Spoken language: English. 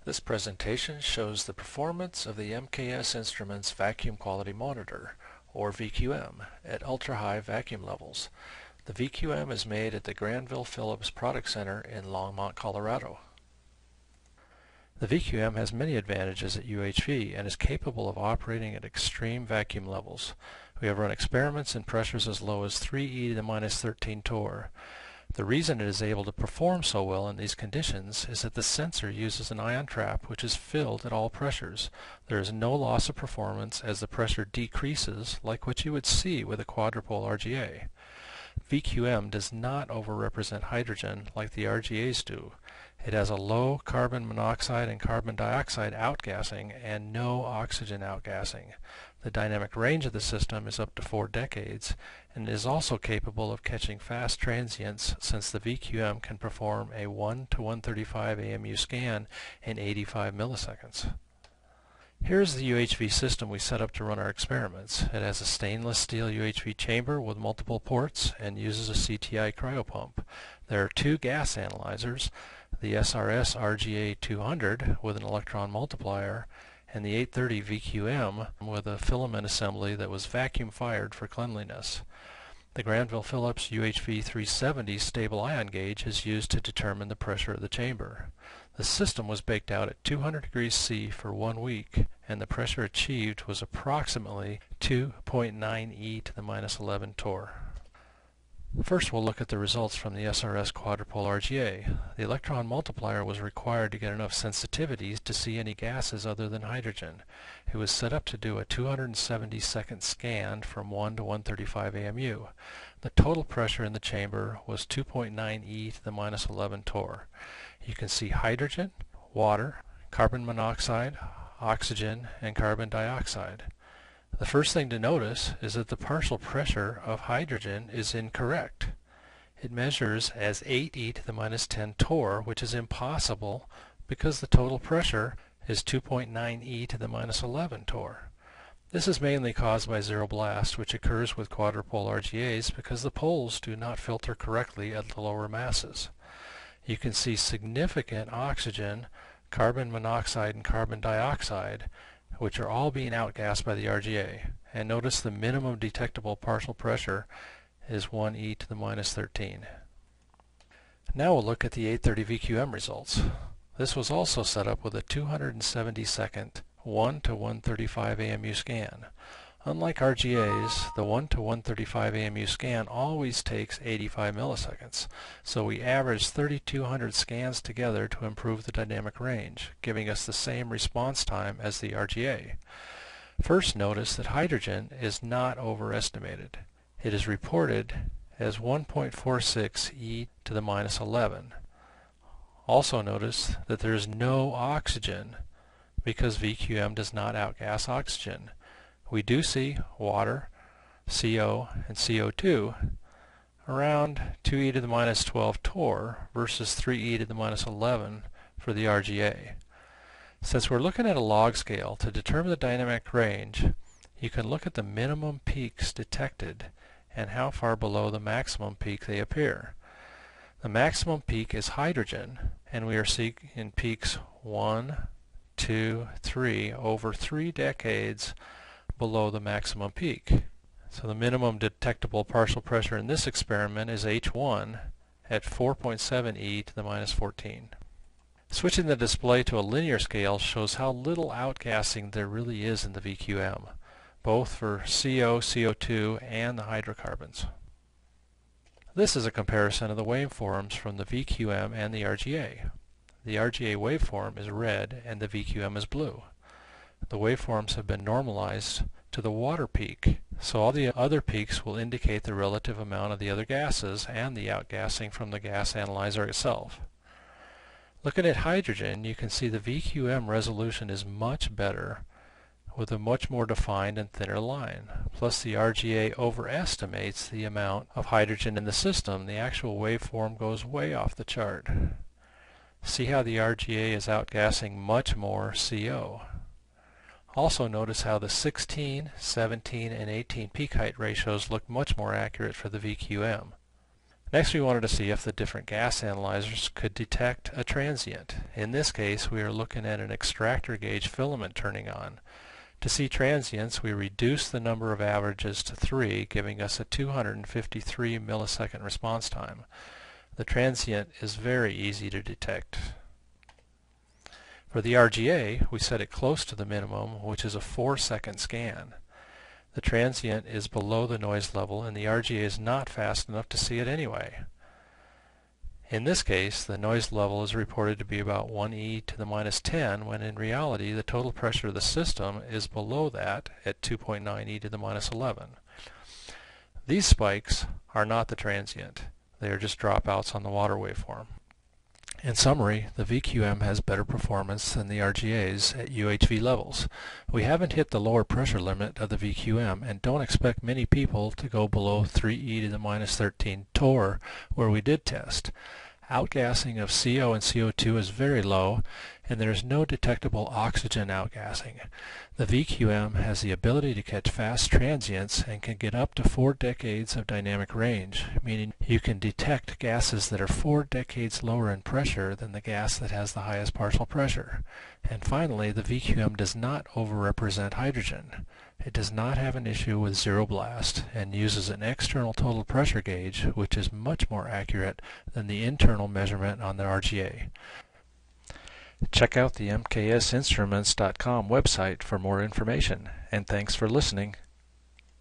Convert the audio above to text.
This presentation shows the performance of the MKS Instruments Vacuum Quality Monitor, or VQM, at ultra-high vacuum levels. The VQM is made at the Granville Phillips Product Center in Longmont, Colorado. The VQM has many advantages at UHV and is capable of operating at extreme vacuum levels. We have run experiments in pressures as low as 3e to the minus 13 torr. The reason it is able to perform so well in these conditions is that the sensor uses an ion trap which is filled at all pressures. There is no loss of performance as the pressure decreases, like what you would see with a quadrupole RGA. VQM does not overrepresent hydrogen like the RGAs do. It has a low carbon monoxide and carbon dioxide outgassing and no oxygen outgassing. The dynamic range of the system is up to 4 decades and is also capable of catching fast transients since the VQM can perform a 1 to 135 AMU scan in 85 milliseconds. Here's the UHV system we set up to run our experiments. It has a stainless steel UHV chamber with multiple ports and uses a CTI cryopump. There are 2 gas analyzers, the SRS RGA 200 with an electron multiplier and the 830 VQM with a filament assembly that was vacuum fired for cleanliness. The Granville Phillips UHV 370 stable ion gauge is used to determine the pressure of the chamber. The system was baked out at 200 degrees C for 1 week, and the pressure achieved was approximately 2.9 e to the minus 11 torr. First we'll look at the results from the SRS Quadrupole RGA. The electron multiplier was required to get enough sensitivities to see any gases other than hydrogen. It was set up to do a 270-second scan from 1 to 135 AMU. The total pressure in the chamber was 2.9 e to the minus 11 torr. You can see hydrogen, water, carbon monoxide, oxygen, and carbon dioxide. The first thing to notice is that the partial pressure of hydrogen is incorrect. It measures as 8 e to the minus 10 torr, which is impossible because the total pressure is 2.9 e to the minus 11 torr. This is mainly caused by zero blast, which occurs with quadrupole RGAs because the poles do not filter correctly at the lower masses. You can see significant oxygen, carbon monoxide, and carbon dioxide, which are all being outgassed by the RGA. And notice the minimum detectable partial pressure is 1 e to the minus 13. Now we'll look at the 830 VQM results. This was also set up with a 270-second 1 to 135 AMU scan. Unlike RGAs, the 1 to 135 AMU scan always takes 85 milliseconds, so we averaged 3,200 scans together to improve the dynamic range, giving us the same response time as the RGA. First, notice that hydrogen is not overestimated. It is reported as 1.46 e to the minus 11. Also notice that there is no oxygen because VQM does not outgas oxygen. We do see water, CO, and CO2 around 2e to the minus 12 torr versus 3e to the minus 11 for the RGA. Since we're looking at a log scale to determine the dynamic range, you can look at the minimum peaks detected and how far below the maximum peak they appear. The maximum peak is hydrogen, and we are seeing peaks 1, 2, 3 over 3 decades below the maximum peak. So the minimum detectable partial pressure in this experiment is H1 at 4.7 e to the minus 14. Switching the display to a linear scale shows how little outgassing there really is in the VQM, both for CO, CO2, and the hydrocarbons. This is a comparison of the waveforms from the VQM and the RGA. The RGA waveform is red and the VQM is blue. The waveforms have been normalized to the water peak, so all the other peaks will indicate the relative amount of the other gases and the outgassing from the gas analyzer itself. Looking at hydrogen, you can see the VQM resolution is much better with a much more defined and thinner line. Plus the RGA overestimates the amount of hydrogen in the system. The actual waveform goes way off the chart. See how the RGA is outgassing much more CO. Also notice how the 16, 17, and 18 peak height ratios look much more accurate for the VQM. Next, we wanted to see if the different gas analyzers could detect a transient. In this case, we are looking at an extractor gauge filament turning on. To see transients, we reduce the number of averages to 3, giving us a 253 millisecond response time. The transient is very easy to detect. For the RGA, we set it close to the minimum, which is a 4-second scan. The transient is below the noise level, and the RGA is not fast enough to see it anyway. In this case, the noise level is reported to be about 1 to the minus 10, when in reality the total pressure of the system is below that at 2.9 to the minus 11. These spikes are not the transient. They are just dropouts on the water waveform. In summary, the VQM has better performance than the RGAs at UHV levels. We haven't hit the lower pressure limit of the VQM and don't expect many people to go below 3 to the minus 13 torr where we did test. Outgassing of CO and CO2 is very low, and there is no detectable oxygen outgassing. The VQM has the ability to catch fast transients and can get up to 4 decades of dynamic range, meaning you can detect gases that are 4 decades lower in pressure than the gas that has the highest partial pressure. And finally, the VQM does not overrepresent hydrogen. It does not have an issue with zero blast and uses an external total pressure gauge, which is much more accurate than the internal measurement on the RGA. Check out the MKSinstruments.com website for more information, and thanks for listening.